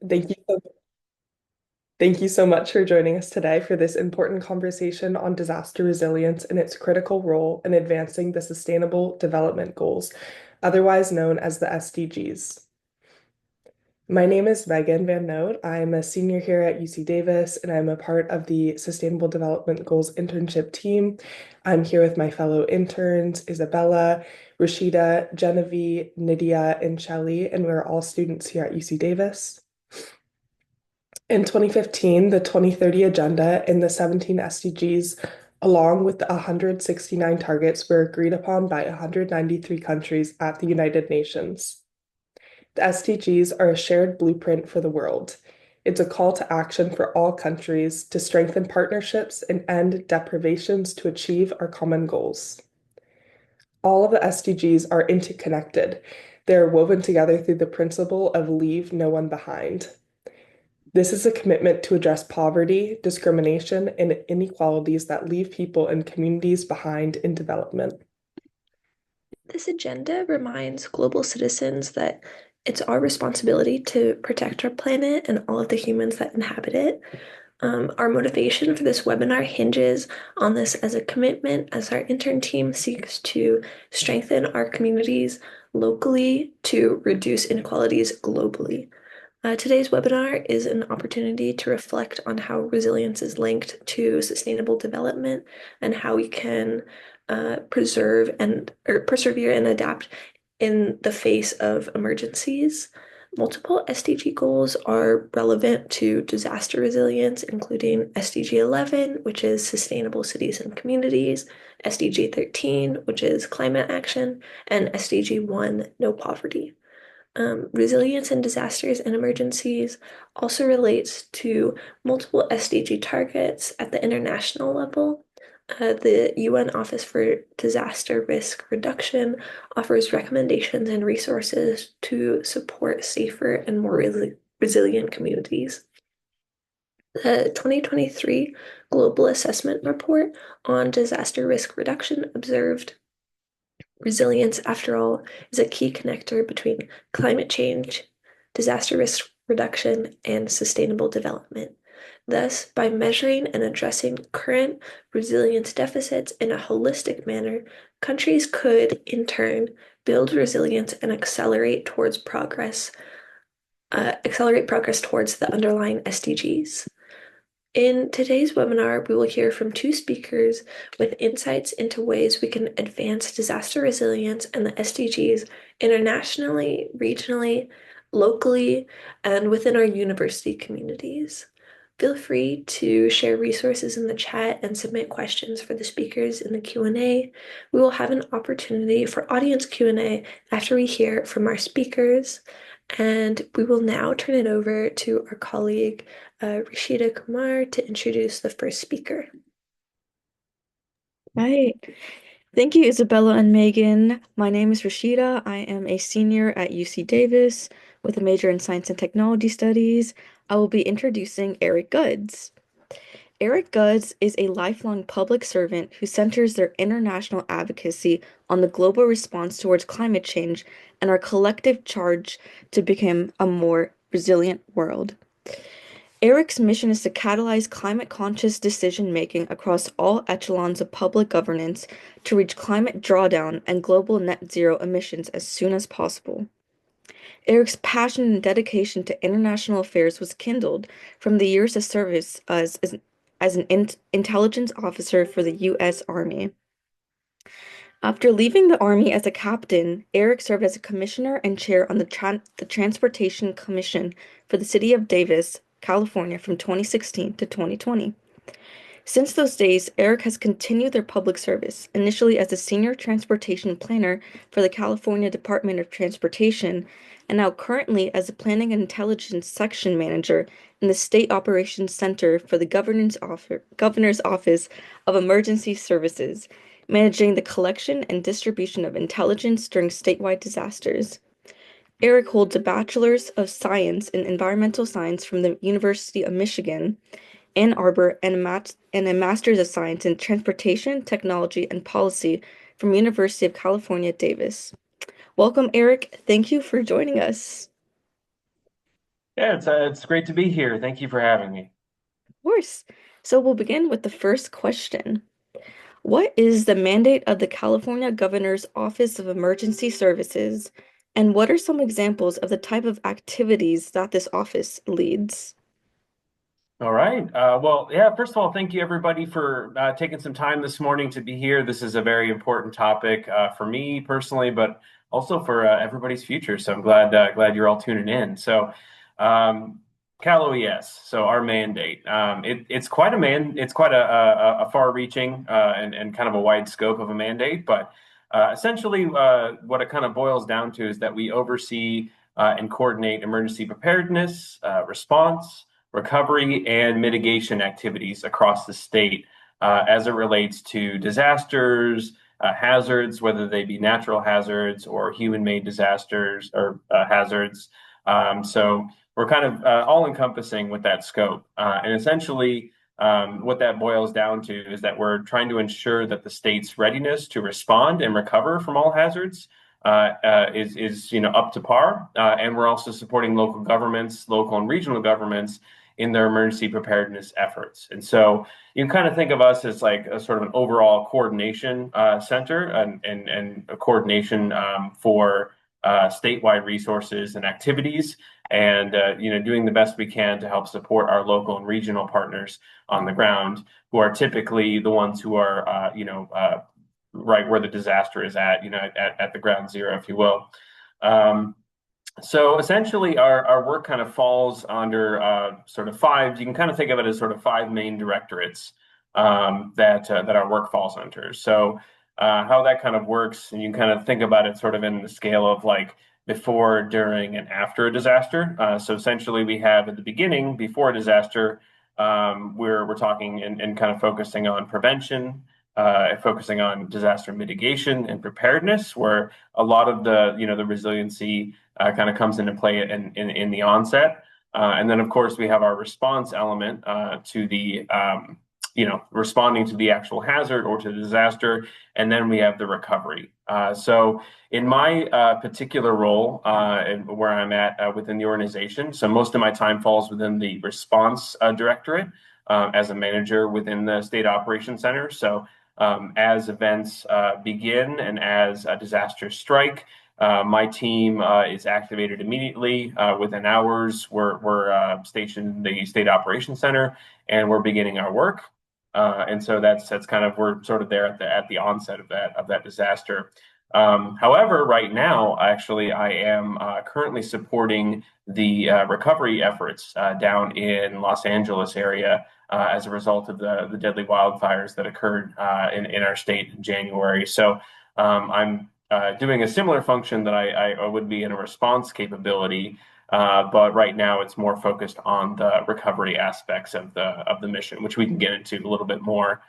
Thank you. Thank you so much for joining us today for this important conversation on disaster resilience and its critical role in advancing the Sustainable Development Goals, otherwise known as the SDGs. My name is Megan Van Noot. I'm a senior here at UC Davis, and I'm a part of the Sustainable Development Goals internship team. I'm here with my fellow interns, Isabella, Rashida, Genevieve, Nydia, and Shelley, and we're all students here at UC Davis. In 2015, the 2030 Agenda and the 17 SDGs, along with the 169 targets, were agreed upon by 193 countries at the United Nations. The SDGs are a shared blueprint for the world. It's a call to action for all countries to strengthen partnerships and end deprivations to achieve our common goals. All of the SDGs are interconnected. They're woven together through the principle of leave no one behind. This is a commitment to address poverty, discrimination, and inequalities that leave people and communities behind in development. This agenda reminds global citizens that it's our responsibility to protect our planet and all of the humans that inhabit it. Our motivation for this webinar hinges on this as a commitment as our intern team seeks to strengthen our communities locally to reduce inequalities globally. Today's webinar is an opportunity to reflect on how resilience is linked to sustainable development and how we can preserve and or persevere and adapt in the face of emergencies. Multiple SDG goals are relevant to disaster resilience, including SDG 11, which is sustainable cities and communities, SDG 13, which is climate action, and SDG 1, no poverty. Resilience in disasters and emergencies also relates to multiple SDG targets at the international level. The UN Office for Disaster Risk Reduction offers recommendations and resources to support safer and more resilient communities. The 2023 Global Assessment Report on Disaster Risk Reduction observed resilience, after all, is a key connector between climate change, disaster risk reduction, and sustainable development. Thus, by measuring and addressing current resilience deficits in a holistic manner, countries could, in turn, build resilience and accelerate progress towards the underlying SDGs. In today's webinar, we will hear from two speakers with insights into ways we can advance disaster resilience and the SDGs internationally, regionally, locally, and within our university communities. Feel free to share resources in the chat and submit questions for the speakers in the Q&A. We will have an opportunity for audience Q&A after we hear from our speakers. And we will now turn it over to our colleague, Rashida Kumar, to introduce the first speaker. Hi. Thank you, Isabella and Megan. My name is Rashida. I am a senior at UC Davis with a major in Science and Technology Studies. I will be introducing Eric Gudz. Eric Gudz is a lifelong public servant who centers their international advocacy on the global response towards climate change and our collective charge to become a more resilient world. Eric's mission is to catalyze climate-conscious decision-making across all echelons of public governance to reach climate drawdown and global net zero emissions as soon as possible. Eric's passion and dedication to international affairs was kindled from the years of service as an intelligence officer for the U.S. Army. After leaving the Army as a captain, Eric served as a commissioner and chair on the Transportation Commission for the City of Davis, California from 2016 to 2020. Since those days, Eric has continued their public service, initially as a senior transportation planner for the California Department of Transportation, and now currently as a planning and intelligence section manager in the State Operations Center for the Governor's Office of Emergency Services, managing the collection and distribution of intelligence during statewide disasters. Eric holds a Bachelor's of Science in Environmental Science from the University of Michigan, Ann Arbor, and a Master's of Science in Transportation, Technology, and Policy from University of California, Davis. Welcome, Eric. Thank you for joining us. Yeah, it's great to be here. Thank you for having me. Of course. So we'll begin with the first question. What is the mandate of the California Governor's Office of Emergency Services, and what are some examples of the type of activities that this office leads? All right. Well, yeah, first of all, thank you everybody for taking some time this morning to be here. This is a very important topic for me personally, but also for everybody's future. So I'm glad you're all tuning in. Um, Cal OES, so our mandate. It's quite it's quite a far-reaching and kind of a wide scope of a mandate, but essentially what it kind of boils down to is that we oversee and coordinate emergency preparedness, response, recovery and mitigation activities across the state as it relates to disasters, hazards, whether they be natural hazards or human-made disasters or hazards. So we're kind of all-encompassing with that scope. And essentially, what that boils down to is that we're trying to ensure that the state's readiness to respond and recover from all hazards is up to par, and we're also supporting local governments, local and regional governments in their emergency preparedness efforts. And so you can kind of think of us as like a sort of an overall coordination center and a coordination for statewide resources and activities, and doing the best we can to help support our local and regional partners on the ground, who are typically the ones who are right where the disaster is at, at the ground zero, if you will. Um, so essentially, our work kind of falls under sort of five. You can kind of think of it as sort of five main directorates that our work falls under. So how that kind of works, and you can kind of think about it sort of in the scale of like before, during, and after a disaster. So essentially, we have at the beginning, before a disaster, we're talking and kind of focusing on prevention, focusing on disaster mitigation and preparedness, where a lot of the resiliency kind of comes into play in the onset. And then, of course, we have our response element to the responding to the actual hazard or to the disaster, and then we have the recovery. So, in my particular role and where I'm at within the organization, so most of my time falls within the response directorate as a manager within the State Operations Center. So, as events begin and as disasters strike, my team is activated immediately. Within hours, we're stationed in the State Operations Center, and we're beginning our work. And so that's kind of we're sort of there at the onset of that disaster. However, right now, actually, I am currently supporting the recovery efforts down in Los Angeles area as a result of the deadly wildfires that occurred in our state in January. So I'm doing a similar function that I would be in a response capability, but right now it's more focused on the recovery aspects of the mission, which we can get into a little bit more,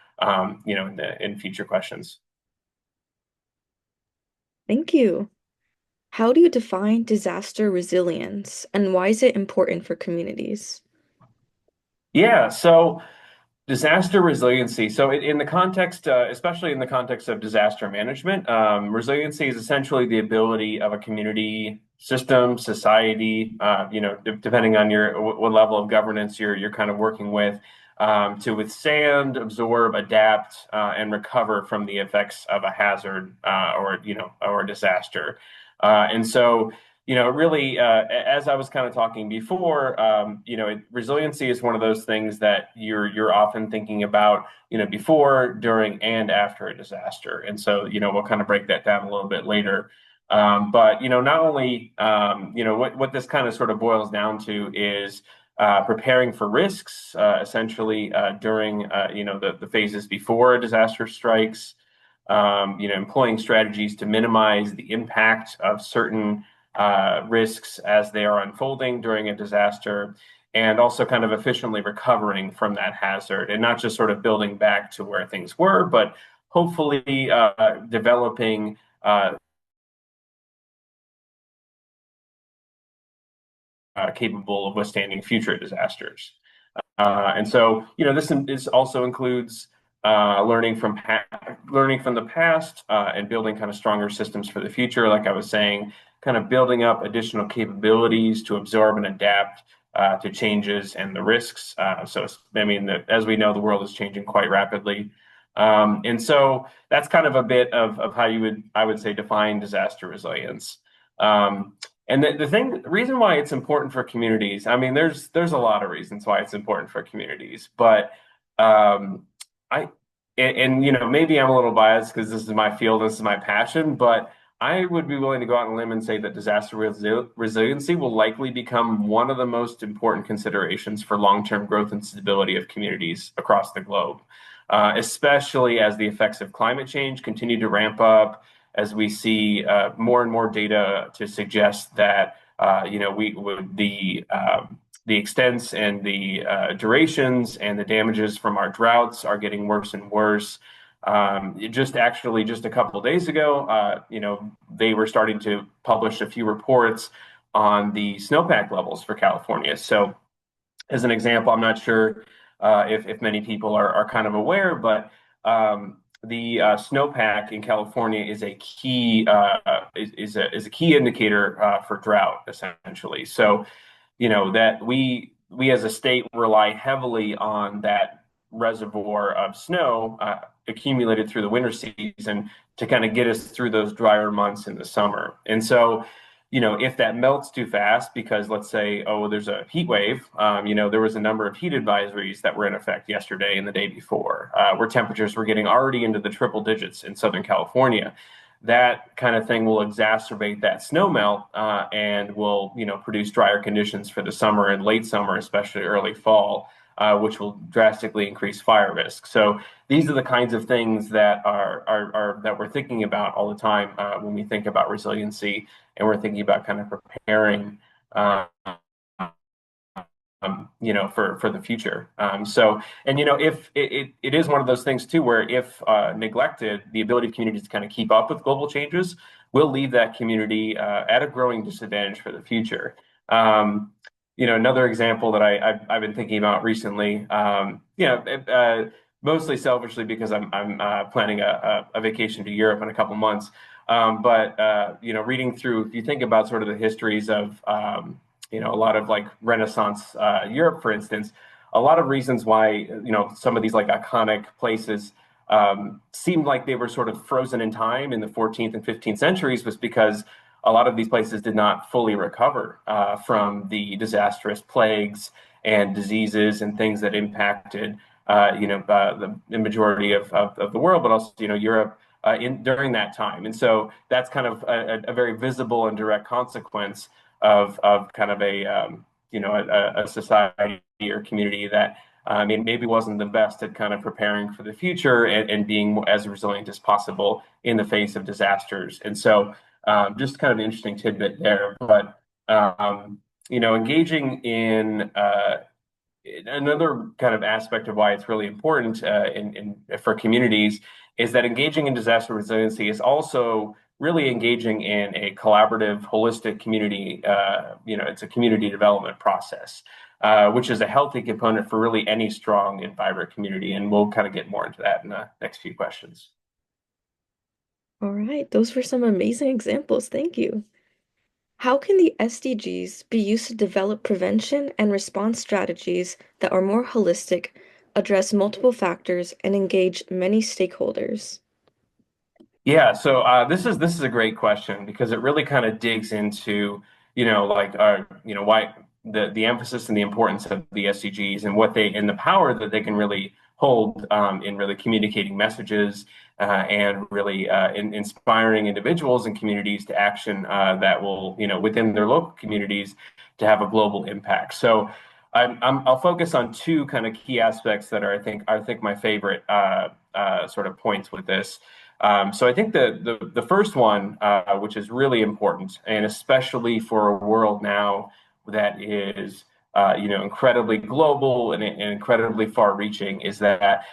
in future questions. Thank you. How do you define disaster resilience, and why is it important for communities? Yeah, so disaster resiliency. So, in the context, especially in the context of disaster management, resiliency is essentially the ability of a community, system, society, depending on what level of governance you're kind of working with, to withstand, absorb, adapt, and recover from the effects of a hazard or a disaster. And so really, as I was kind of talking before, resiliency is one of those things that you're often thinking about, before, during, and after a disaster. And so, we'll kind of break that down a little bit later. But not only, what this kind of sort of boils down to is preparing for risks, essentially during, the phases before a disaster strikes. Employing strategies to minimize the impact of certain risks as they are unfolding during a disaster, and also kind of efficiently recovering from that hazard and not just sort of building back to where things were, but hopefully developing capable of withstanding future disasters. And so, this also includes learning from the past and building kind of stronger systems for the future. Like I was saying, kind of building up additional capabilities to absorb and adapt to changes and the risks. I mean, as we know, the world is changing quite rapidly. And so that's kind of a bit of how I would say, define disaster resilience. And the reason why it's important for communities, I mean, there's a lot of reasons why it's important for communities, but um, I and maybe I'm a little biased because this is my field, this is my passion, but I would be willing to go out on a limb and say that resiliency will likely become one of the most important considerations for long-term growth and stability of communities across the globe, especially as the effects of climate change continue to ramp up, as we see more and more data to suggest that the extents and the durations and the damages from our droughts are getting worse and worse. Just a couple of days ago, they were starting to publish a few reports on the snowpack levels for California. So, as an example, I'm not sure if many people are kind of aware, but the snowpack in California is a key is a key indicator for drought, essentially. So, that we as a state rely heavily on that reservoir of snow accumulated through the winter season to kind of get us through those drier months in the summer. And so, if that melts too fast, because let's say, oh, there's a heat wave, there was a number of heat advisories that were in effect yesterday and the day before, where temperatures were getting already into the triple digits in Southern California. That kind of thing will exacerbate that snow melt and will, produce drier conditions for the summer and late summer, especially early fall, which will drastically increase fire risk. So these are the kinds of things that are that we're thinking about all the time when we think about resiliency, and we're thinking about kind of preparing for the future. If it is one of those things too, where if neglected, the ability of communities to kind of keep up with global changes will leave that community at a growing disadvantage for the future. Another example that I've been thinking about recently, mostly selfishly because I'm planning a vacation to Europe in a couple months. Reading through, if you think about sort of the histories of a lot of like Renaissance Europe, for instance, a lot of reasons why, some of these like iconic places seemed like they were sort of frozen in time in the 14th and 15th centuries was because a lot of these places did not fully recover from the disastrous plagues and diseases and things that impacted, the majority of the world, but also, Europe during that time. And so that's kind of a very visible and direct consequence of kind of a society or community that maybe wasn't the best at kind of preparing for the future and being as resilient as possible in the face of disasters. And so just kind of an interesting tidbit there. But engaging in another kind of aspect of why it's really important for communities is that engaging in disaster resiliency is also really engaging in a collaborative, holistic community. It's a community development process, which is a healthy component for really any strong and vibrant community. And we'll kind of get more into that in the next few questions. All right, those were some amazing examples. Thank you. How can the SDGs be used to develop prevention and response strategies that are more holistic, address multiple factors, and engage many stakeholders? Yeah, so this is a great question because it really kind of digs into, why the emphasis and the importance of the SDGs and what they and the power that they can really hold in really communicating messages and really inspiring individuals and communities to action that will, within their local communities to have a global impact. So I'll focus on two kind of key aspects that are, I think my favorite sort of points with this. So I think the first one, which is really important, and especially for a world now that is, incredibly global and incredibly far-reaching, is that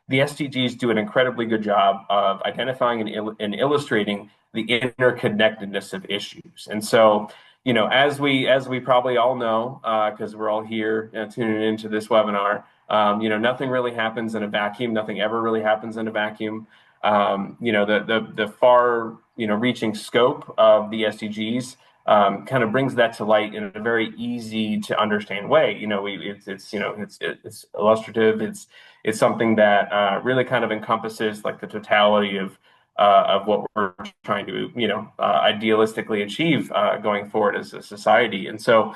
the SDGs do an incredibly good job of identifying and illustrating the interconnectedness of issues. And so, as we probably all know, because we're all here tuning into this webinar, nothing really happens in a vacuum. Nothing ever really happens in a vacuum. The far reaching scope of the SDGs kind of brings that to light in a very easy to understand way. It's illustrative. It's something that really kind of encompasses like the totality of what we're trying to idealistically achieve going forward as a society. And so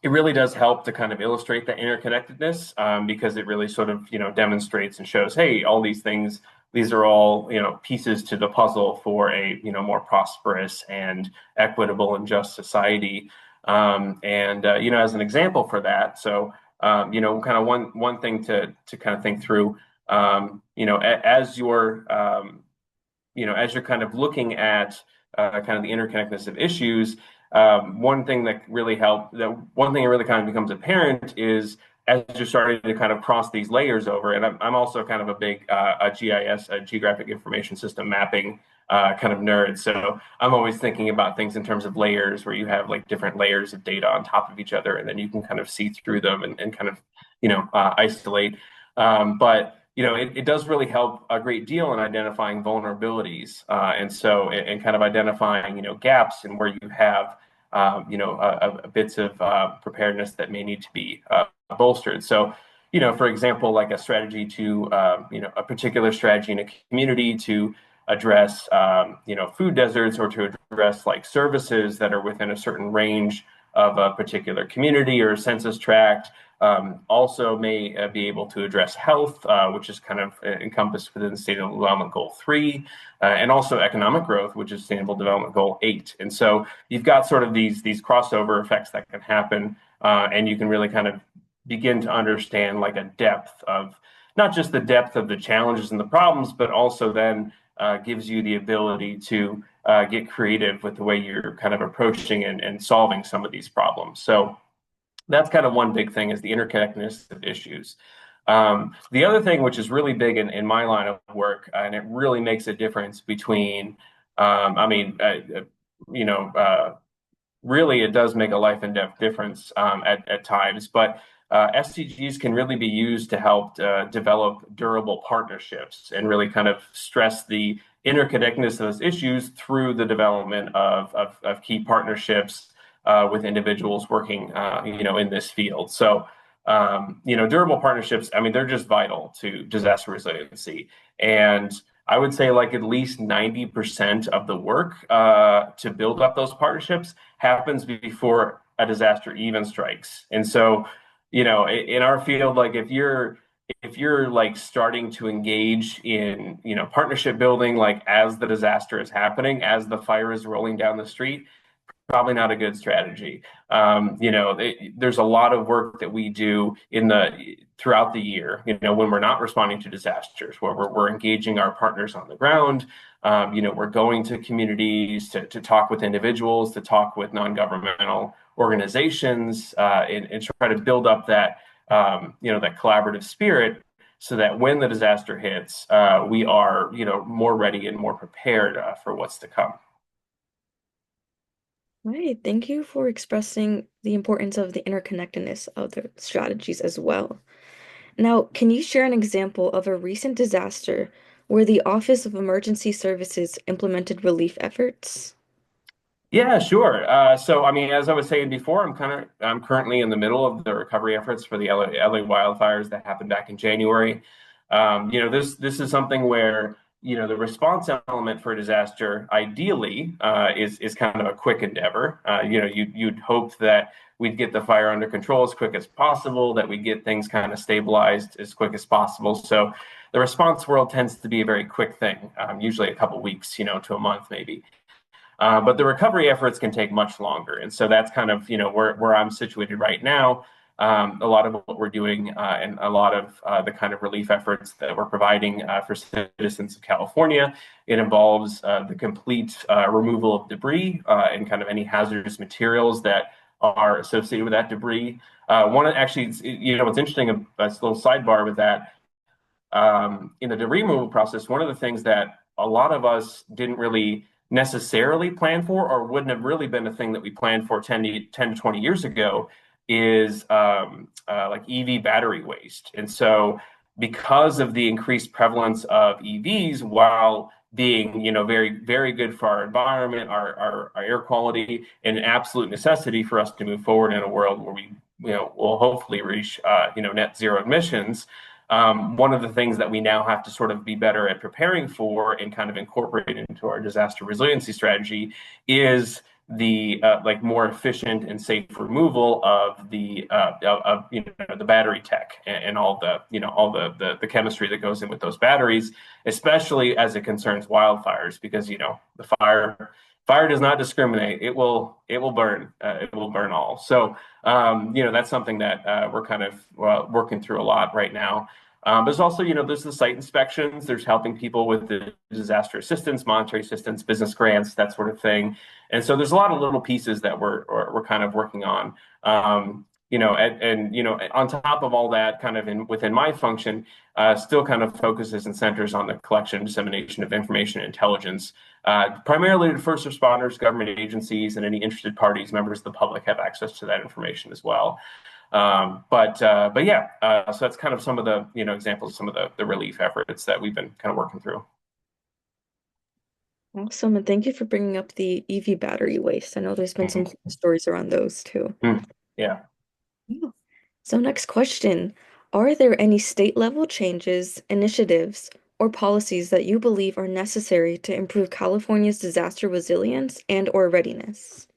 it really does help to kind of illustrate that interconnectedness because it really sort of demonstrates and shows, hey, all these things, these are all pieces to the puzzle for a more prosperous and equitable and just society. As an example for that, so kind of one thing to kind of think through, as you're kind of looking at kind of the interconnectedness of issues, one thing that really kind of becomes apparent is as you're starting to kind of cross these layers over, and I'm also kind of a big a GIS, a geographic information system mapping kind of nerd. So I'm always thinking about things in terms of layers where you have like different layers of data on top of each other, and then you can kind of see through them and kind of, isolate. But it does really help a great deal in identifying vulnerabilities, and kind of identifying gaps in where you have bits of preparedness that may need to be bolstered. So, for example, like a strategy to a particular strategy in a community to address food deserts, or to address like services that are within a certain range of a particular community or census tract. Also may be able to address health, which is kind of encompassed within Sustainable Development Goal 3, and also economic growth, which is Sustainable Development Goal 8. And so you've got sort of these crossover effects that can happen, and you can really kind of begin to understand like a depth of, not just the depth of the challenges and the problems, but also then gives you the ability to get creative with the way you're kind of approaching and solving some of these problems. So that's kind of one big thing, is the interconnectedness of issues. The other thing, which is really big in my line of work, and it really makes a difference between, really it does make a life and death difference at times, but SDGs can really be used to help develop durable partnerships and really kind of stress the interconnectedness of those issues through the development of key partnerships with individuals working, in this field. So, durable partnerships, they're just vital to disaster resiliency. And I would say like at least 90% of the work to build up those partnerships happens before a disaster even strikes. And so, in our field, like if you're like starting to engage in, partnership building, like as the disaster is happening, as the fire is rolling down the street, probably not a good strategy. There's a lot of work that we do throughout the year, when we're not responding to disasters, where we're engaging our partners on the ground. We're going to communities to talk with individuals, to talk with non-governmental organizations, and try to build up that, that collaborative spirit, so that when the disaster hits, we are, more ready and more prepared for what's to come. Right. Thank you for expressing the importance of the interconnectedness of the strategies as well. Now, can you share an example of a recent disaster where the Office of Emergency Services implemented relief efforts? Yeah, sure. As I was saying before, I'm currently in the middle of the recovery efforts for the LA wildfires that happened back in January. This is something where the response element for a disaster ideally is kind of a quick endeavor. You'd hope that we'd get the fire under control as quick as possible, that we get things kind of stabilized as quick as possible. So the response world tends to be a very quick thing, usually a couple weeks, to a month maybe. But the recovery efforts can take much longer. And so that's kind of, where I'm situated right now. A lot of what we're doing and a lot of the kind of relief efforts that we're providing for citizens of California, it involves the complete removal of debris and kind of any hazardous materials that are associated with that debris. What's interesting, a little sidebar with that, in the debris removal process, one of the things that a lot of us didn't really necessarily plan for, or wouldn't have really been a thing that we planned for 10 to 20 years ago, is like EV battery waste. And so because of the increased prevalence of EVs, while being, very, very good for our environment, our air quality, and an absolute necessity for us to move forward in a world where we, will hopefully reach, net zero emissions. One of the things that we now have to sort of be better at preparing for and kind of incorporate into our disaster resiliency strategy is the like more efficient and safe removal of the the battery tech and all the all the chemistry that goes in with those batteries, especially as it concerns wildfires, because the fire does not discriminate. It will burn. It will burn all. So that's something that we're kind of working through a lot right now. There's also, there's the site inspections. There's helping people with the disaster assistance, monetary assistance, business grants, that sort of thing. And so there's a lot of little pieces that we're kind of working on. On top of all that, kind of within my function, still kind of focuses and centers on the collection and dissemination of information and intelligence, primarily to first responders, government agencies, and any interested parties. Members of the public have access to that information as well. But yeah, so that's kind of some of the examples of some of the relief efforts that we've been kind of working through. Awesome, and thank you for bringing up the EV battery waste. I know there's been some stories around those too. Yeah. Yeah. So next question, are there any state level changes, initiatives, or policies that you believe are necessary to improve California's disaster resilience and or readiness?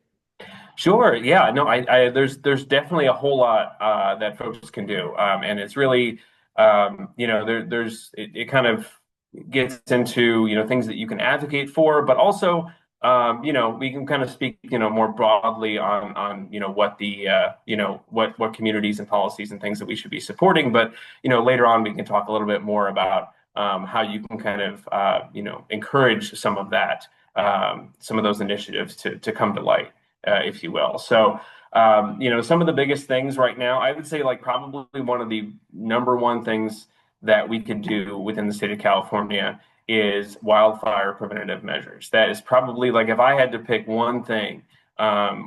Sure. Yeah. No. There's definitely a whole lot that folks can do, and it's really, it kind of gets into things that you can advocate for, but also we can kind of speak more broadly on what the what communities and policies and things that we should be supporting. But later on we can talk a little bit more about how you can kind of encourage some of that, some of those initiatives to come to light, if you will. So, some of the biggest things right now, I would say, like, probably one of the number one things that we could do within the state of California is wildfire preventative measures. That is probably, like, if I had to pick one thing,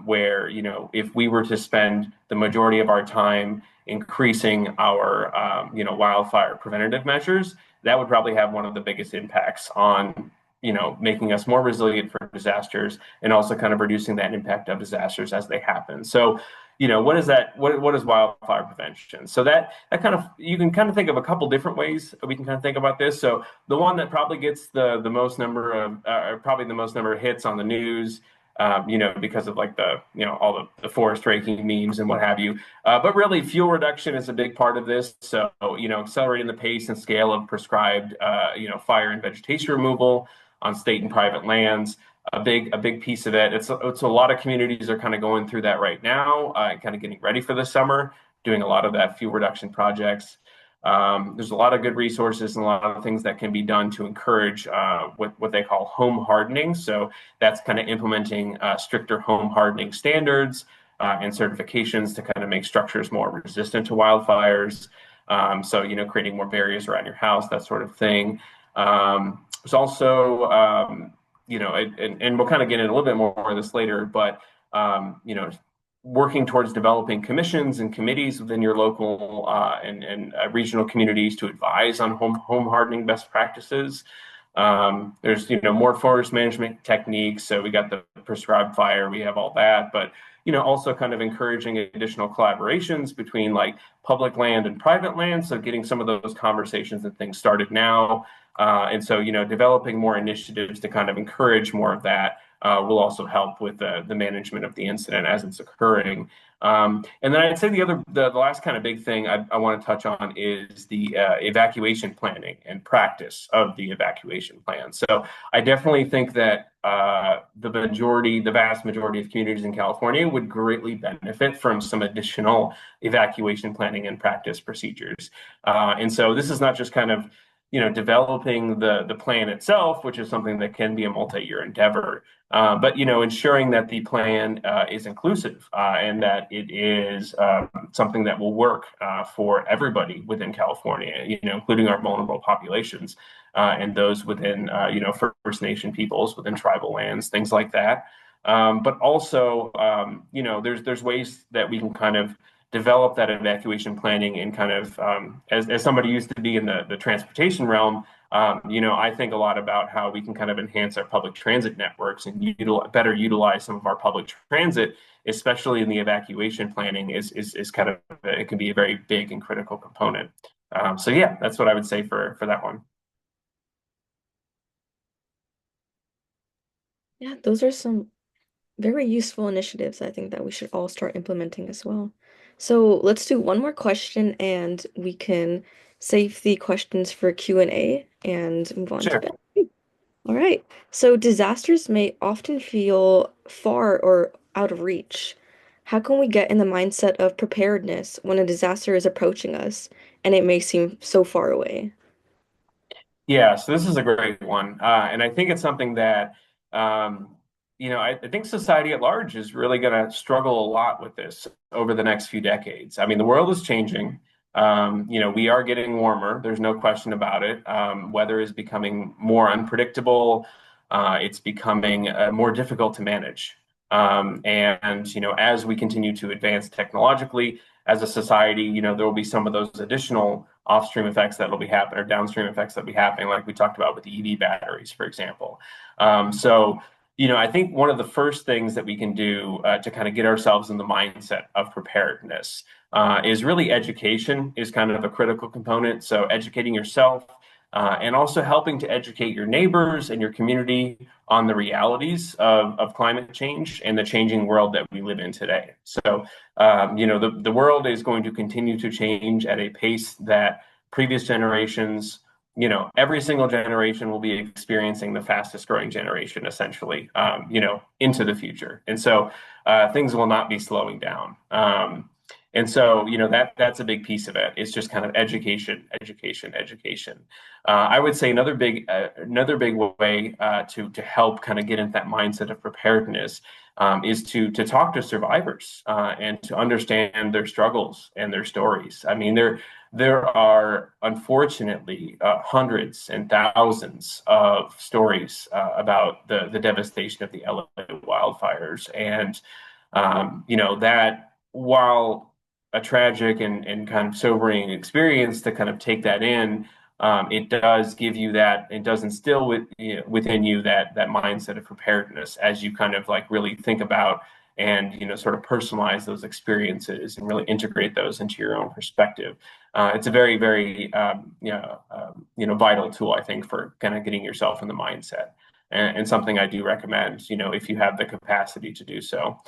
where, if we were to spend the majority of our time increasing our, wildfire preventative measures, that would probably have one of the biggest impacts on making us more resilient for disasters, and also kind of reducing that impact of disasters as they happen. So, what is that? What is wildfire prevention? So that kind of, you can kind of think of a couple different ways we can kind of think about this. So the one that probably gets the most number of hits on the news, because of, like, all the forest raking memes and what have you. But really, fuel reduction is a big part of this. So, accelerating the pace and scale of prescribed, fire and vegetation removal on state and private lands, a big piece of it. It's a lot of communities are kind of going through that right now, kind of getting ready for the summer, doing a lot of that fuel reduction projects. There's a lot of good resources and a lot of things that can be done to encourage what they call home hardening. So that's kind of implementing stricter home hardening standards and certifications to kind of make structures more resistant to wildfires. So, creating more barriers around your house, that sort of thing. There's also, and we'll kind of get into a little bit more of this later, but, working towards developing commissions and committees within your local and regional communities to advise on home hardening best practices. There's more forest management techniques. So we got the prescribed fire, we have all that, but also kind of encouraging additional collaborations between, like, public land and private land. So getting some of those conversations and things started now. And so, developing more initiatives to kind of encourage more of that will also help with the management of the incident as it's occurring. And then I'd say the last kind of big thing I want to touch on is the evacuation planning and practice of the evacuation plan. So I definitely think that the vast majority of communities in California would greatly benefit from some additional evacuation planning and practice procedures. And so this is not just kind of developing the plan itself, which is something that can be a multi-year endeavor, but ensuring that the plan is inclusive and that it is something that will work for everybody within California, including our vulnerable populations and those within First Nation peoples within tribal lands, things like that. But also, there's ways that we can kind of develop that evacuation planning and kind of as somebody used to be in the transportation realm, I think a lot about how we can kind of enhance our public transit networks and better utilize some of our public transit, especially in the evacuation planning, is kind of it can be a very big and critical component. So yeah, that's what I would say for that one. Yeah, those are some very useful initiatives I think that we should all start implementing as well. So let's do one more question and we can save the questions for Q&A and move on to Sure. Beth. All right. So disasters may often feel far or out of reach. How can we get in the mindset of preparedness when a disaster is approaching us and it may seem so far away? Yeah, so this is a great one. And I think it's something that, I think society at large is really going to struggle a lot with this over the next few decades. I mean, the world is changing. We are getting warmer. There's no question about it. Weather is becoming more unpredictable. It's becoming more difficult to manage. As we continue to advance technologically as a society, there will be some of those additional offstream effects that will be happening or downstream effects that will be happening, like we talked about with the EV batteries, for example. I think one of the first things that we can do to kind of get ourselves in the mindset of preparedness is really education is kind of a critical component. So educating yourself and also helping to educate your neighbors and your community on the realities of climate change and the changing world that we live in today. So, the world is going to continue to change at a pace that previous generations, every single generation will be experiencing the fastest growing generation, essentially, into the future. And so things will not be slowing down. That's a big piece of it. It's just kind of education, education, education. I would say another big way to help kind of get into that mindset of preparedness is to talk to survivors and to understand their struggles and their stories. I mean, there are unfortunately hundreds and thousands of stories about the devastation of the LA wildfires, and that while a tragic and kind of sobering experience to kind of take that in. It does give you that, it does instill within you that mindset of preparedness as you kind of like really think about and sort of personalize those experiences and really integrate those into your own perspective. It's a very, very vital tool, I think, for kind of getting yourself in the mindset, and something I do recommend, if you have the capacity to do so.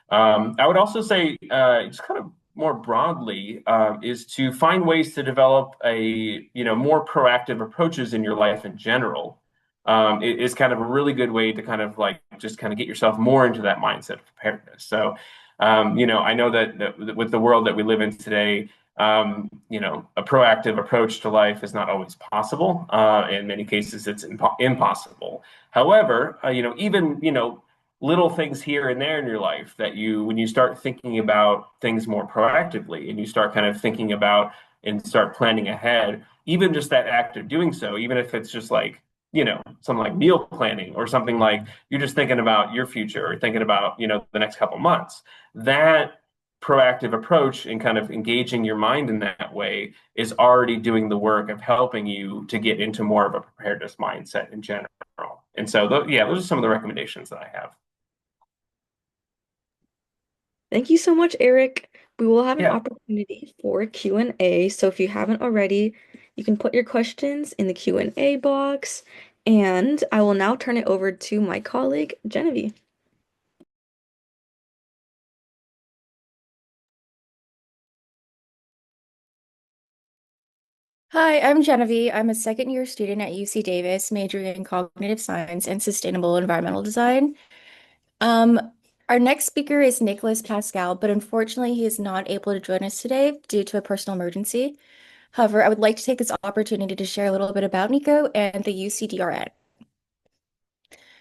I would also say, just kind of more broadly, is to find ways to develop more proactive approaches in your life in general. It is kind of a really good way to kind of like just kind of get yourself more into that mindset of preparedness. So, I know that with the world that we live in today, a proactive approach to life is not always possible. In many cases, it's impossible. However, even little things here and there in your life that when you start thinking about things more proactively and you start kind of thinking about and start planning ahead, even just that act of doing so, even if it's just like, something like meal planning or something like you're just thinking about your future or thinking about, the next couple months, that proactive approach and kind of engaging your mind in that way is already doing the work of helping you to get into more of a preparedness mindset in general. And so, those are some of the recommendations that I have. Thank you so much, Eric. We will have an Yeah. opportunity for Q&A. So if you haven't already, you can put your questions in the Q&A box. And I will now turn it over to my colleague, Genevieve. Hi, I'm Genevieve. I'm a second year student at UC Davis, majoring in cognitive science and sustainable environmental design. Um, our next speaker is Nicholas Pascal, but unfortunately he is not able to join us today due to a personal emergency. However, I would like to take this opportunity to share a little bit about Nico and the UCDRN.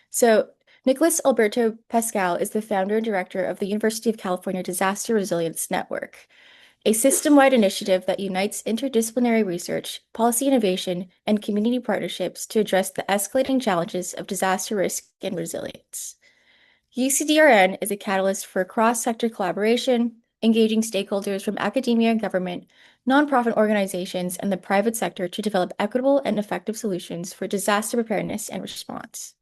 So, Nicholas Alberto Pascal is the founder and director of the University of California Disaster Resilience Network, a system-wide initiative that unites interdisciplinary research, policy innovation, and community partnerships to address the escalating challenges of disaster risk and resilience. UCDRN is a catalyst for cross-sector collaboration, engaging stakeholders from academia, government, nonprofit organizations, and the private sector to develop equitable and effective solutions for disaster preparedness and response.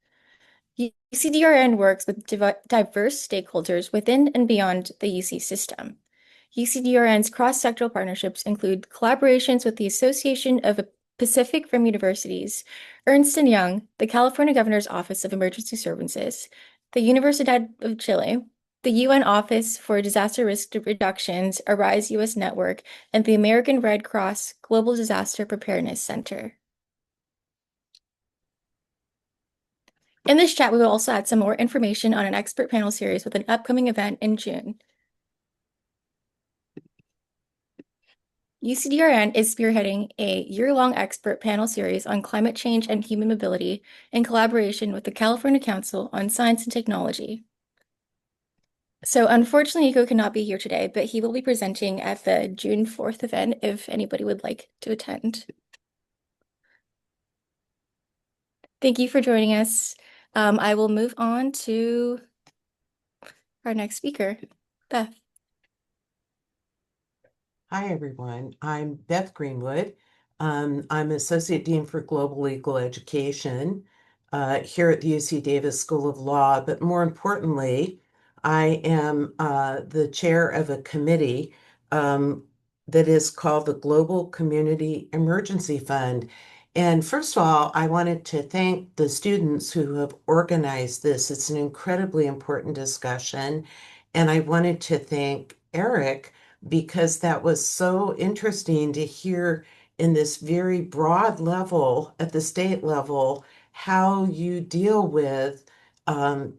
UCDRN works with diverse stakeholders within and beyond the UC system. UCDRN's cross-sectoral partnerships include collaborations with the Association of Pacific Rim Universities, Ernst & Young, the California Governor's Office of Emergency Services, the Universidad of Chile, the UN Office for Disaster Risk Reductions, ARISE US Network, and the American Red Cross Global Disaster Preparedness Center. In this chat, we will also add some more information on an expert panel series with an upcoming event in June. UCDRN is spearheading a year-long expert panel series on climate change and human mobility in collaboration with the California Council on Science and Technology. So unfortunately, Nico cannot be here today, but he will be presenting at the June 4th event if anybody would like to attend. Thank you for joining us. I will move on to our next speaker, Beth. Hi, everyone. I'm Beth Greenwood. I'm Associate Dean for Global Legal Education here at the UC Davis School of Law, but more importantly, I am the chair of a committee that is called the Global Community Emergency Fund. And first of all, I wanted to thank the students who have organized this. It's an incredibly important discussion. And I wanted to thank Eric because that was so interesting to hear in this very broad level at the state level how you deal with,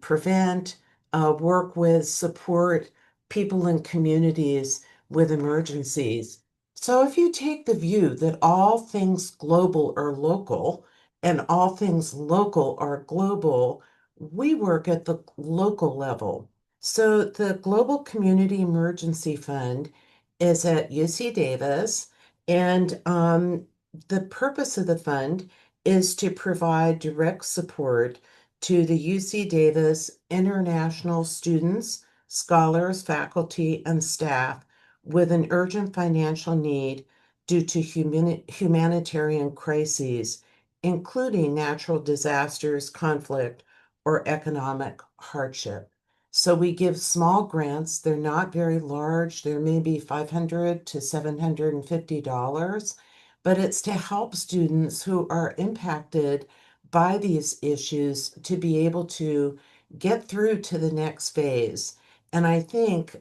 prevent, work with, support people and communities with emergencies. So if you take the view that all things global are local and all things local are global, we work at the local level. So the Global Community Emergency Fund is at UC Davis, and the purpose of the fund is to provide direct support to the UC Davis international students, scholars, faculty, and staff with an urgent financial need due to humanitarian crises, including natural disasters, conflict, or economic hardship. So we give small grants. They're not very large. They're maybe $500 to $750, but it's to help students who are impacted by these issues to be able to get through to the next phase. And I think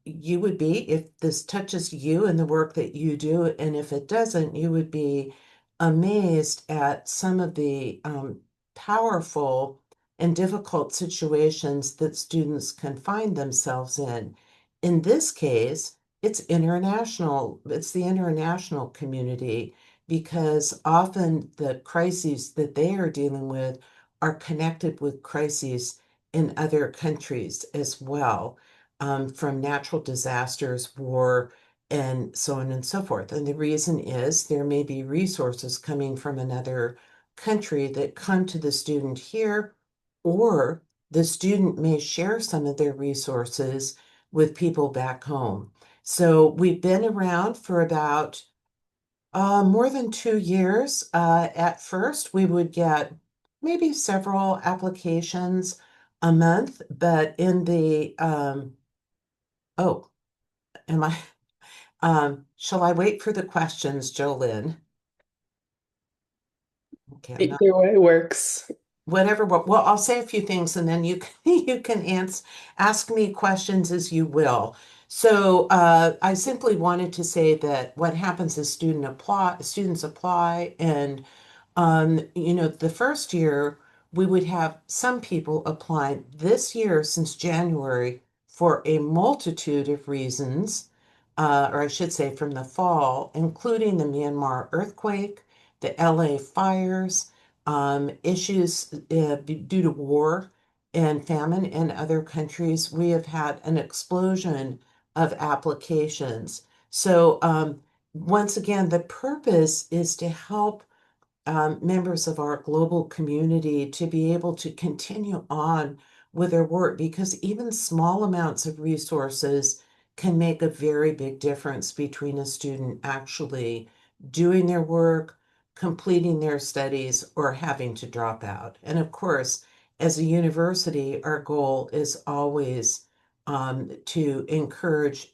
you would be, if this touches you and the work that you do, and if it doesn't, you would be amazed at some of the powerful and difficult situations that students can find themselves in. In this case, it's international, it's the international community, because often the crises that they are dealing with are connected with crises in other countries as well, from natural disasters, war, and so on and so forth. And the reason is there may be resources coming from another country that come to the student here, or the student may share some of their resources with people back home. So we've been around for about more than 2 years. At first, we would get maybe several applications a month, but in the, oh, am I, shall I wait for the questions, Jolynn? Okay, I'm not. Either way works. Whatever, well, I'll say a few things and then you can you can ask me questions as you will. So I simply wanted to say that what happens is students apply, and the first year we would have some people apply. This year, since January, for a multitude of reasons, or I should say from the fall, including the Myanmar earthquake, the LA fires, issues due to war and famine in other countries, we have had an explosion of applications. So once again, the purpose is to help members of our global community to be able to continue on with their work, because even small amounts of resources can make a very big difference between a student actually doing their work, completing their studies, or having to drop out. And of course, as a university, our goal is always to encourage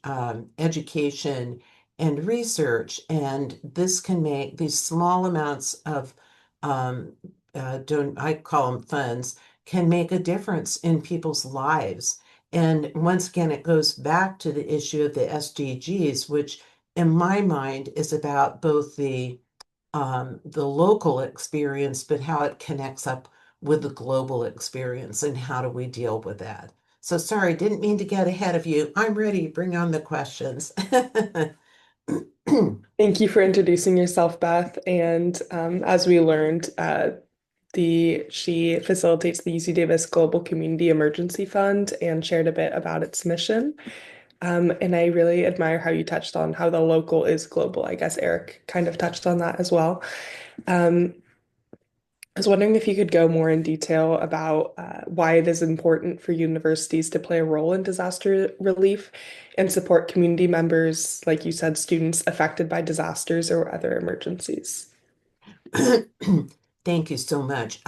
education and research. And this can make these small amounts of, don't, I call them funds, can make a difference in people's lives. And once again, it goes back to the issue of the SDGs, which in my mind is about both the local experience, but how it connects up with the global experience and how do we deal with that. So sorry, didn't mean to get ahead of you. I'm ready. Bring on the questions. Thank you for introducing yourself, Beth. And as we learned, she facilitates the UC Davis Global Community Emergency Fund and shared a bit about its mission. And I really admire how you touched on how the local is global. I guess Eric kind of touched on that as well. Um, I was wondering if you could go more in detail about why it is important for universities to play a role in disaster relief and support community members, like you said, students affected by disasters or other emergencies. Thank you so much.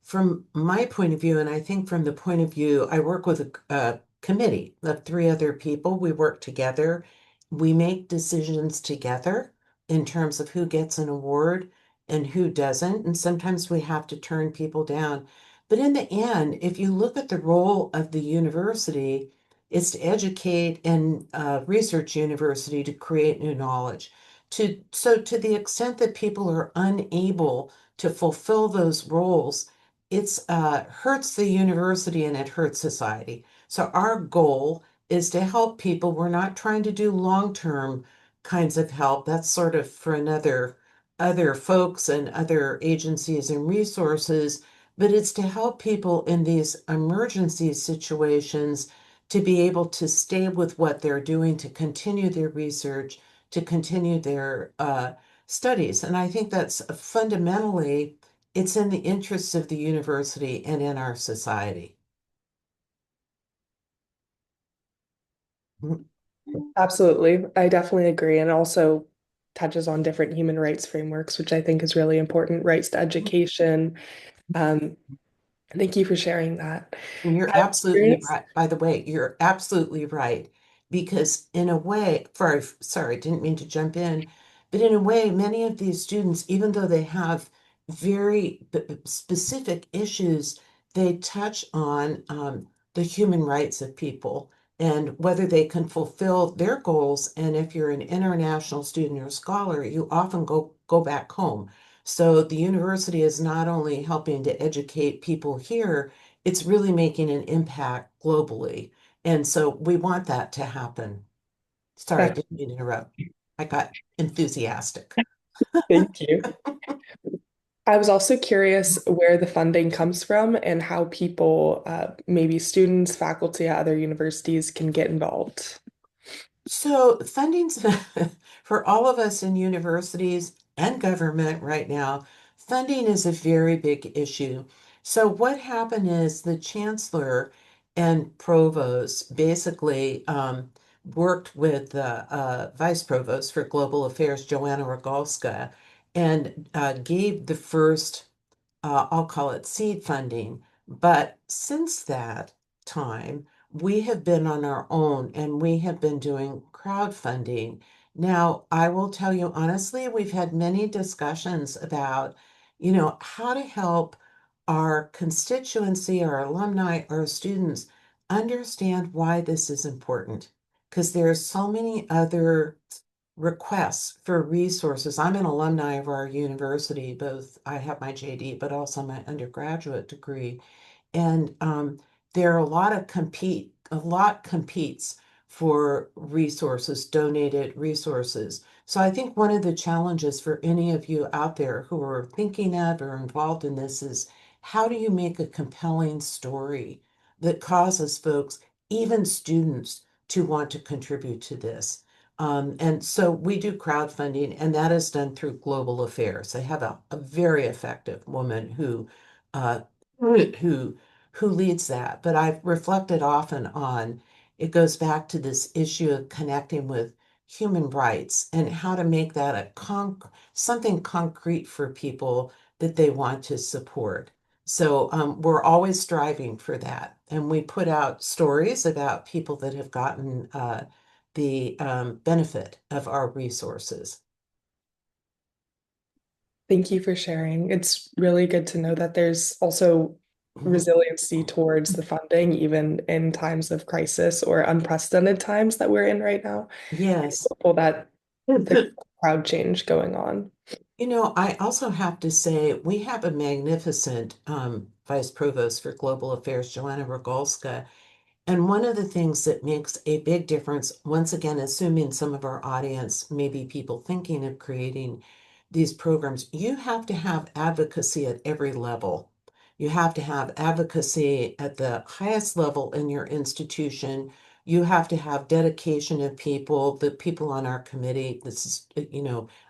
From my point of view, and I think from the point of view, I work with a committee of three other people. We work together. We make decisions together in terms of who gets an award and who doesn't. And sometimes we have to turn people down. But in the end, if you look at the role of the university, it's to educate and research university to create new knowledge. So to the extent that people are unable to fulfill those roles, it's hurts the university and it hurts society. So our goal is to help people. We're not trying to do long-term kinds of help. That's sort of for other folks and other agencies and resources, but it's to help people in these emergency situations to be able to stay with what they're doing, to continue their research, to continue their studies. And I think that's fundamentally, it's in the interests of the university and in our society. Absolutely. I definitely agree. And also touches on different human rights frameworks, which I think is really important. Rights to education. Um, Thank you for sharing that. And you're I'm absolutely curious. right. By the way, you're absolutely right. Because in a way, sorry, didn't mean to jump in, but in a way, many of these students, even though they have very specific issues, they touch on the human rights of people and whether they can fulfill their goals. And if you're an international student or scholar, you often go back home. So the university is not only helping to educate people here, it's really making an impact globally. And so we want that to happen. Sorry, Beth, didn't mean to interrupt. I got enthusiastic. thank you. I was also curious where the funding comes from and how people, maybe students, faculty at other universities, can get involved. So funding's for all of us in universities and government right now, funding is a very big issue. So what happened is the chancellor and provost basically worked with the vice provost for global affairs, Joanna Rogalska, and gave the first I'll call it seed funding. But since that time, we have been on our own and we have been doing crowdfunding. Now, I will tell you honestly, we've had many discussions about, how to help our constituency, our alumni, our students understand why this is important. Because there are so many other requests for resources. I'm an alumni of our university, both I have my JD, but also my undergraduate degree. And there are a lot competes for resources, donated resources. So I think one of the challenges for any of you out there who are thinking of or involved in this is how do you make a compelling story that causes folks, even students, to want to contribute to this? And so we do crowdfunding, and that is done through Global Affairs. They have a very effective woman uh, who who leads that. But I've reflected often on, it goes back to this issue of connecting with human rights and how to make that something concrete for people that they want to support. So we're always striving for that. And we put out stories about people that have gotten the benefit of our resources. Thank you for sharing. It's really good to know that there's also resiliency towards the funding, even in times of crisis or unprecedented times that we're in right now. Yes. Hopeful that the crowd change going on. I also have to say we have a magnificent Vice Provost for Global Affairs, Joanna Rogolska. And one of the things that makes a big difference, once again, assuming some of our audience may be people thinking of creating these programs, you have to have advocacy at every level. You have to have advocacy at the highest level in your institution. You have to have dedication of people, the people on our committee. This is,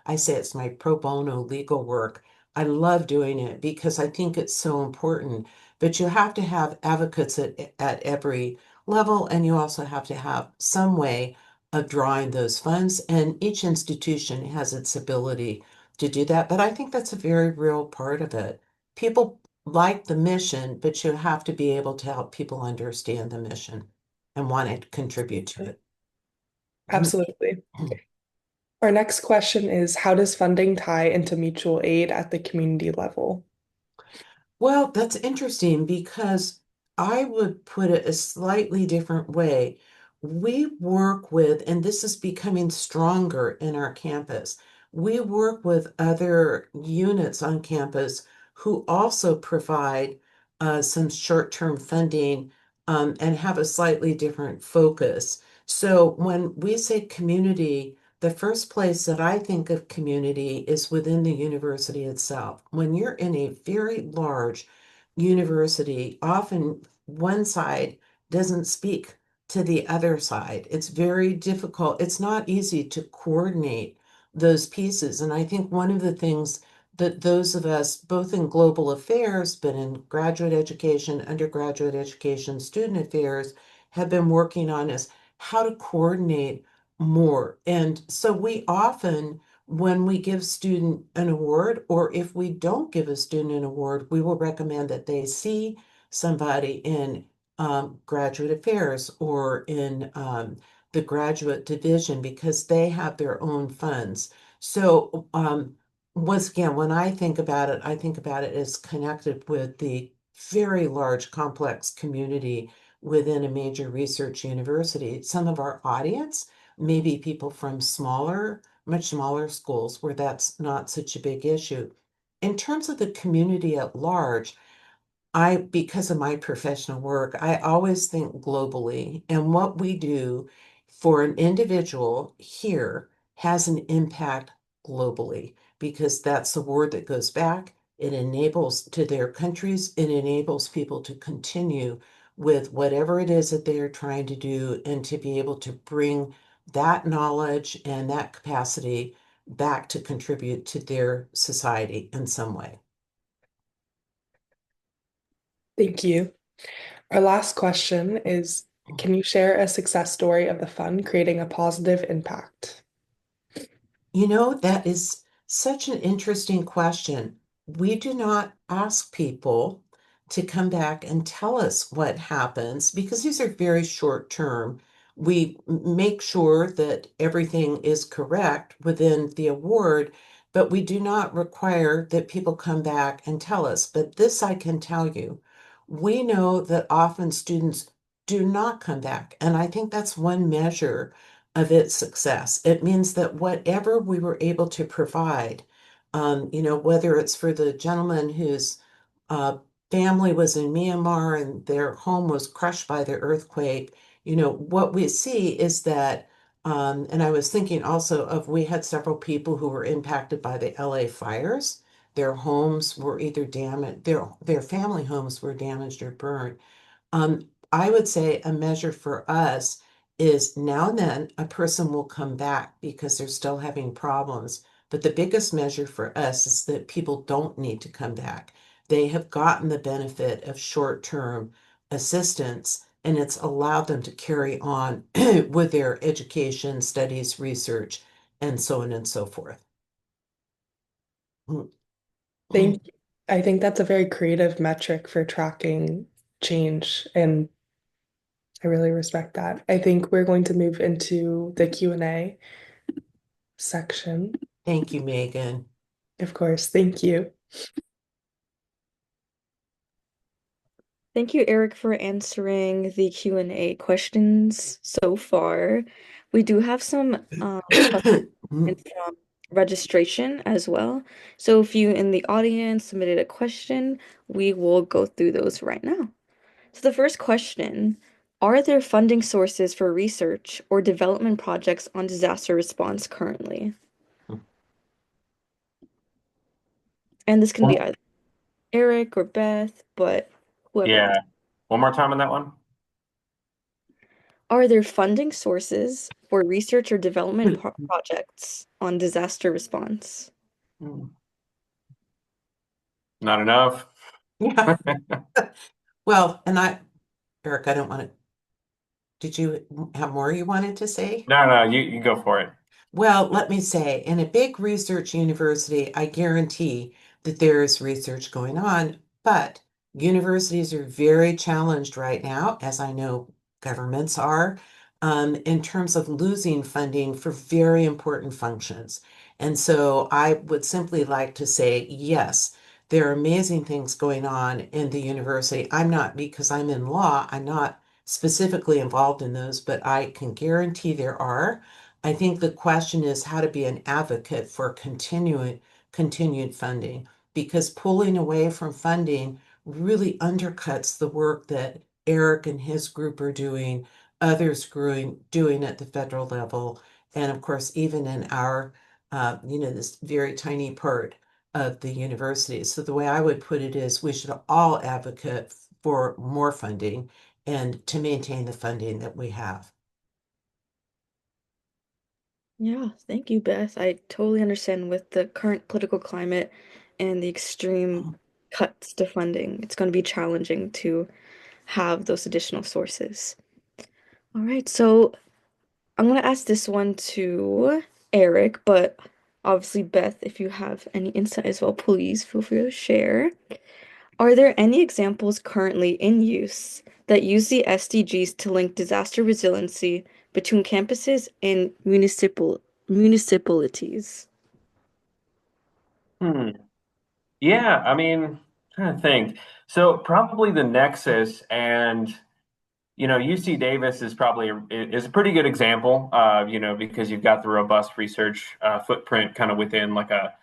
I say it's my pro bono legal work. I love doing it because I think it's so important. But you have to have advocates at every level, and you also have to have some way of drawing those funds. And each institution has its ability to do that. But I think that's a very real part of it. People like the mission, but you have to be able to help people understand the mission and want to contribute to it. Absolutely. Our next question is, how does funding tie into mutual aid at the community level? Well, that's interesting because I would put it a slightly different way. We work with, and this is becoming stronger in our campus, we work with other units on campus who also provide some short-term funding and have a slightly different focus. So when we say community, the first place that I think of community is within the university itself. When you're in a very large university, often one side doesn't speak to the other side. It's very difficult. It's not easy to coordinate those pieces. And I think one of the things that those of us, both in global affairs, but in graduate education, undergraduate education, student affairs, have been working on is how to coordinate more. And so we often, when we give student an award, or if we don't give a student an award, we will recommend that they see somebody in graduate affairs or in the graduate division because they have their own funds. So once again, when I think about it, I think about it as connected with the very large, complex community within a major research university. Some of our audience maybe people from much smaller schools where that's not such a big issue. In terms of the community at large, because of my professional work, I always think globally, and what we do for an individual here has an impact globally because that's the word that goes back. It enables to their countries, it enables people to continue with whatever it is that they are trying to do and to be able to bring that knowledge and that capacity back to contribute to their society in some way. Thank you. Our last question is, can you share a success story of the fund creating a positive impact? That is such an interesting question. We do not ask people to come back and tell us what happens because these are very short term. We make sure that everything is correct within the award, but we do not require that people come back and tell us. But this I can tell you, we know that often students do not come back. And I think that's one measure of its success. It means that whatever we were able to provide, whether it's for the gentleman whose uh, family was in Myanmar and their home was crushed by the earthquake, what we see is that, and I was thinking also of we had several people who were impacted by the LA fires. Their homes were either damaged, their family homes were damaged or burned. I would say a measure for us is now and then a person will come back because they're still having problems. But the biggest measure for us is that people don't need to come back. They have gotten the benefit of short-term assistance and it's allowed them to carry on with their education, studies, research, and so on and so forth. Thank you. I think that's a very creative metric for tracking change, and I really respect that. I think we're going to move into the Q&A section. Thank you, Megan. Of course, thank you. Thank you, Eric, for answering the Q&A questions so far. We do have some questions from registration as well. So if you in the audience submitted a question, we will go through those right now. So the first question, are there funding sources for research or development projects on disaster response currently? And this can be either Eric or Beth, but whoever Yeah. wants. One more time on that one. Are there funding sources for research or development projects on disaster response? Not enough. Yeah. Well, Eric, I don't want to. Did you have more you wanted to say? No, you go for it. Well, let me say, in a big research university, I guarantee that there is research going on, but universities are very challenged right now, as I know governments are, in terms of losing funding for very important functions. And so I would simply like to say, yes, there are amazing things going on in the university. I'm not, because I'm in law, I'm not specifically involved in those, but I can guarantee there are. I think the question is how to be an advocate for continued funding, because pulling away from funding really undercuts the work that Eric and his group are doing, others doing at the federal level, and of course, even in our, this very tiny part of the university. So the way I would put it is we should all advocate for more funding and to maintain the funding that we have. Yeah, thank you, Beth. I totally understand with the current political climate and the extreme cuts to funding, it's going to be challenging to have those additional sources. All right, so I'm going to ask this one to Eric, but obviously, Beth, if you have any insight as well, please feel free to share. Are there any examples currently in use that use the SDGs to link disaster resiliency between campuses and municipalities? Yeah, I mean, trying to think. So probably the Nexus and UC Davis is probably is a pretty good example, because you've got the robust research footprint kind of within like a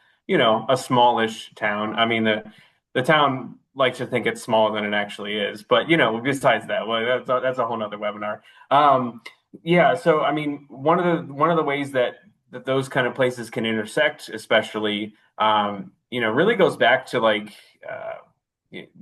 smallish town. I mean, the town likes to think it's smaller than it actually is, but besides that, well, that's a whole nother webinar. Yeah, so I mean, one of the ways that those kind of places can intersect, especially, really goes back to like.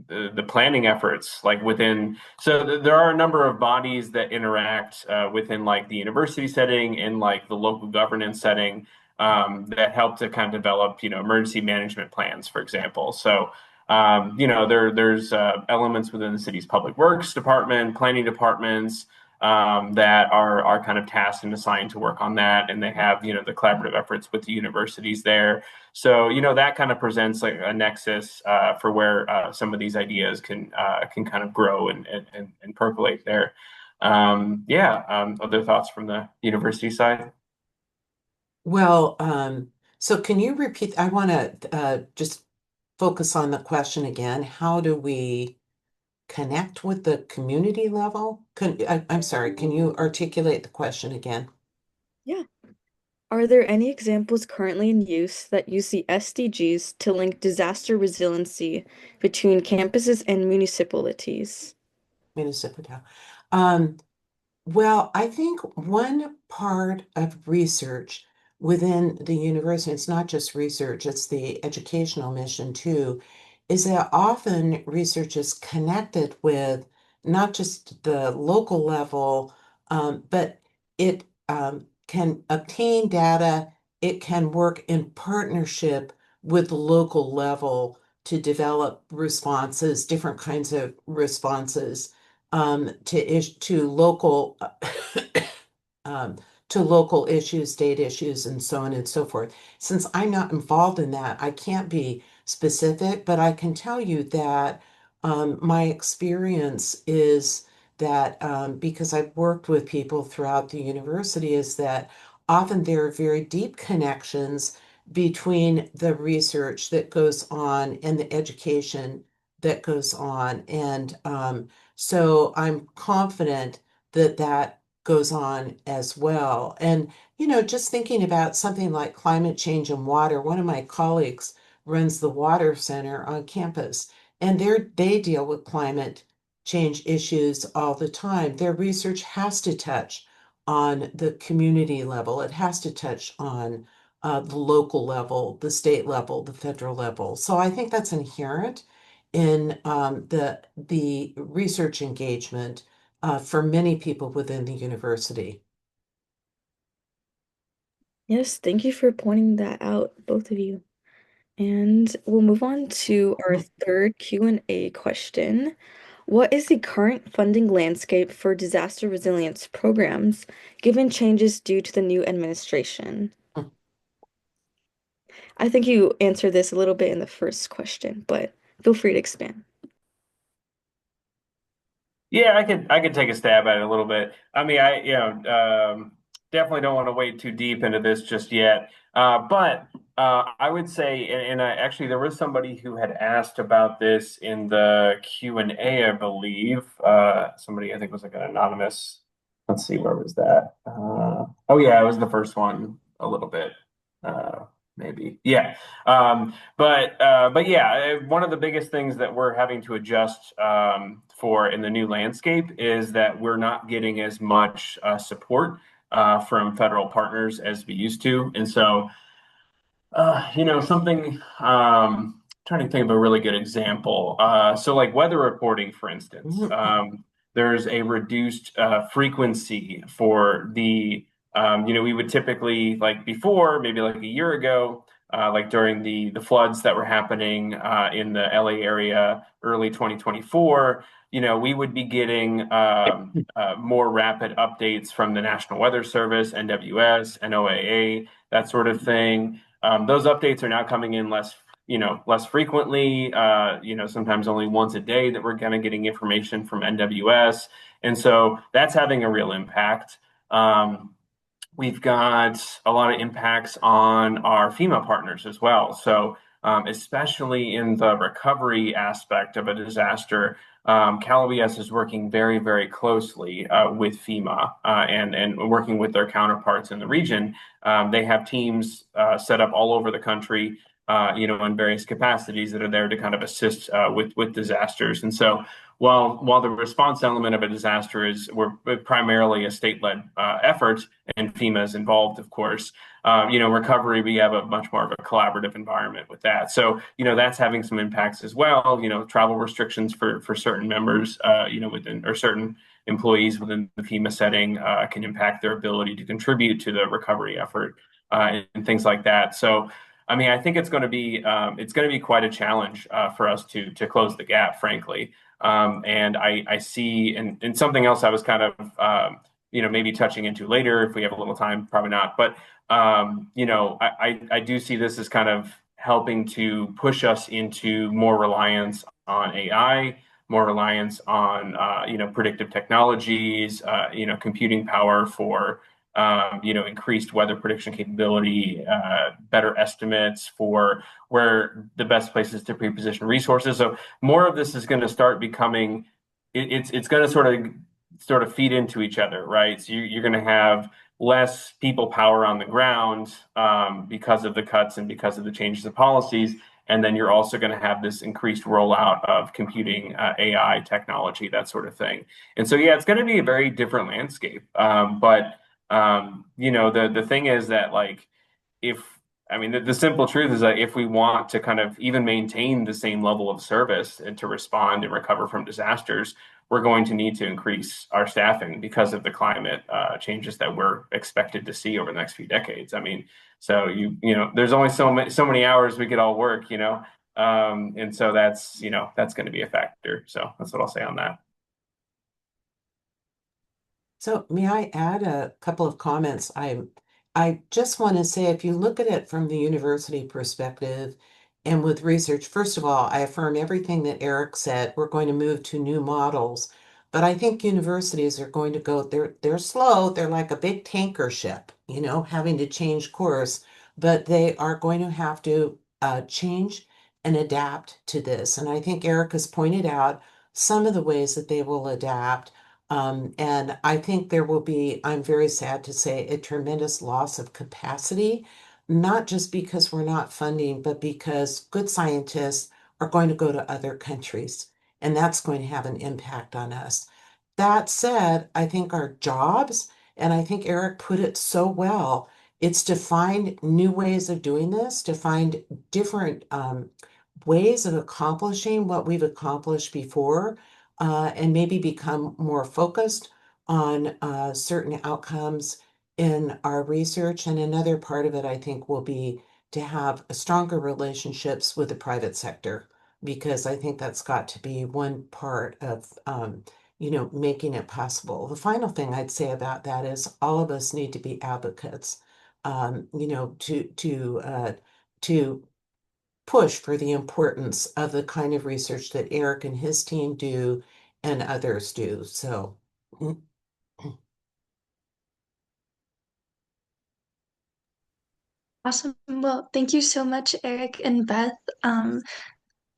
The planning efforts like within there are a number of bodies that interact within like the university setting and like the local governance setting that help to kind of develop emergency management plans, for example. So there's elements within the city's public works department, planning departments, that are kind of tasked and assigned to work on that, and they have the collaborative efforts with the universities there. So that kind of presents like a nexus for where some of these ideas can kind of grow and percolate there. Other thoughts from the university side? Well, so can you repeat? I want to just focus on the question again. How do we connect with the community level? I'm sorry, can you articulate the question again? Yeah. Are there any examples currently in use that use the SDGs to link disaster resiliency between campuses and municipalities? Municipal. Um, Well, I think one part of research within the university, it's not just research, it's the educational mission too, is that often research is connected with not just the local level, but it can obtain data, it can work in partnership with the local level to develop responses, different kinds of responses to local um, to local issues, state issues, and so on and so forth. Since I'm not involved in that, I can't be specific, but I can tell you that my experience is that because I've worked with people throughout the university, is that often there are very deep connections between the research that goes on and the education that goes on. And so I'm confident that that goes on as well. And, just thinking about something like climate change and water, one of my colleagues runs the water center on campus, and they deal with climate change issues all the time. Their research has to touch on the community level. It has to touch on the local level, the state level, the federal level. So I think that's inherent in the research engagement for many people within the university. Yes, thank you for pointing that out, both of you. And we'll move on to our third Q&A question. What is the current funding landscape for disaster resilience programs, given changes due to the new administration? I think you answered this a little bit in the first question, but feel free to expand. Yeah, I could take a stab at it a little bit. I mean, definitely don't want to wade too deep into this just yet. But I would say, and I actually there was somebody who had asked about this in the Q&A, I believe. Somebody I think was like an anonymous. Let's see, where was that? Oh yeah, it was the first one a little bit. Maybe. Yeah. But yeah, one of the biggest things that we're having to adjust for in the new landscape is that we're not getting as much support from federal partners as we used to. And so, something, trying to think of a really good example. So like weather reporting, for instance, there's a reduced frequency for we would typically, like before, maybe like a year ago, like during the floods that were happening in the LA area early 2024, we would be getting more rapid updates from the National Weather Service, NWS, NOAA, that sort of thing. Those updates are now coming in less frequently, sometimes only once a day that we're kind of getting information from NWS. And so that's having a real impact. We've got a lot of impacts on our FEMA partners as well. So, especially in the recovery aspect of a disaster, Cal OES is working very, very closely with FEMA and working with their counterparts in the region. They have teams set up all over the country, in various capacities that are there to kind of assist with disasters. And so, while the response element of a disaster is we're primarily a state-led effort, and FEMA is involved, of course. Recovery, we have a much more of a collaborative environment with that. So, that's having some impacts as well. Travel restrictions for certain members, within or certain employees within the FEMA setting can impact their ability to contribute to the recovery effort and things like that. So, I mean, I think it's going to be quite a challenge for us to close the gap, frankly. And I see, and something else I was kind of maybe touching into later if we have a little time, probably not. But I do see this as kind of helping to push us into more reliance on AI, more reliance on predictive technologies, computing power for increased weather prediction capability, better estimates for where the best places to pre-position resources. So more of this is going to start becoming, it's going to sort of feed into each other, right? So you're going to have less people power on the ground because of the cuts and because of the changes of policies. And then you're also going to have this increased rollout of computing, AI technology, that sort of thing. And so, yeah, it's going to be a very different landscape. But the thing is that the simple truth is that if we want to kind of even maintain the same level of service and to respond and recover from disasters, we're going to need to increase our staffing because of the climate changes that we're expected to see over the next few decades. I mean, so there's only so many hours we could all work, and so that's going to be a factor. So that's what I'll say on that. So may I add a couple of comments? I just want to say, if you look at it from the university perspective and with research, first of all, I affirm everything that Eric said. We're going to move to new models, but I think universities are going to go, they're slow. They're like a big tanker ship, having to change course, but they are going to have to change and adapt to this. And I think Eric has pointed out some of the ways that they will adapt. And I think there will be, I'm very sad to say, a tremendous loss of capacity, not just because we're not funding, but because good scientists are going to go to other countries, and that's going to have an impact on us. That said, I think our jobs, and I think Eric put it so well, it's to find new ways of doing this, to find different ways of accomplishing what we've accomplished before, and maybe become more focused on certain outcomes in our research. And another part of it, I think, will be to have stronger relationships with the private sector, because I think that's got to be one part of, making it possible. The final thing I'd say about that is all of us need to be advocates, to push for the importance of the kind of research that Eric and his team do and others do. So, Awesome. Well, thank you so much, Eric and Beth. And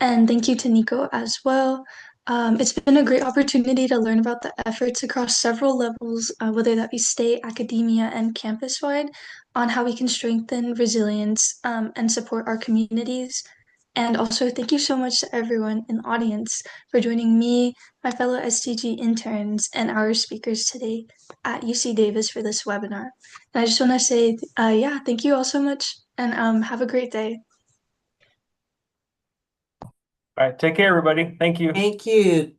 thank you to Nico as well. It's been a great opportunity to learn about the efforts across several levels, whether that be state, academia, and campus-wide, on how we can strengthen resilience and support our communities. And also, thank you so much to everyone in the audience for joining me, my fellow STG interns, and our speakers today at UC Davis for this webinar. And I just want to say, yeah, thank you all so much, and have a great day. All right, take care, everybody. Thank you. thank you.